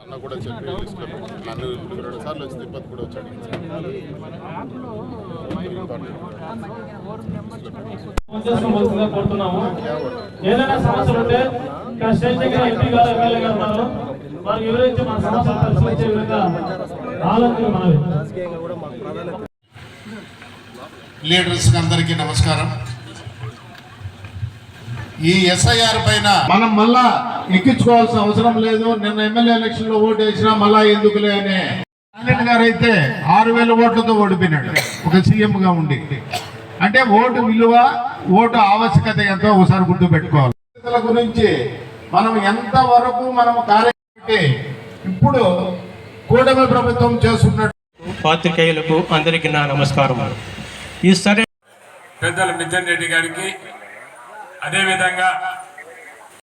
అన్న కూడా చెప్పి నన్ను 2 సార్లు వచ్చి తిరుపతి కూడా వచ్చాడు. ఏదైనా సమస్యలు ఉంటే ఇక్కడ స్టేజ్ దగ్గర ఎంపీ గారు ఎమ్మెల్యే గారు ఉన్నారు, వారికి వివరించి మన సమస్యలు పరిశీలించే విధంగా ఆలోచన మనవి. లీడర్స్ అందరికీ నమస్కారం. ఈ ఎస్ఐఆర్ పైన మనం మళ్ళా ఎక్కించుకోవాల్సిన అవసరం లేదు. నిన్న ఎమ్మెల్యే ఎలక్షన్ లో ఓటు వేసినా మళ్ళా ఎందుకులే అని రాజన్ గారు అయితే 6,000 ఓట్లతో ఓడిపోయినాడు ఒక సీఎం గా ఉండి. అంటే ఓటు విలువ, ఓటు ఆవశ్యకత ఎంతో ఒకసారి గుర్తు పెట్టుకోవాలి. గురించి మనం ఎంతవరకు మనం కార్యక్రమం ఇప్పుడు కూటమి ప్రభుత్వం చేస్తున్నట్టు. పాత్రికేయులకు అందరికీ నా నమస్కారం. ఈ సరే పెద్దల మిథున్ రెడ్డి గారికి, అదేవిధంగా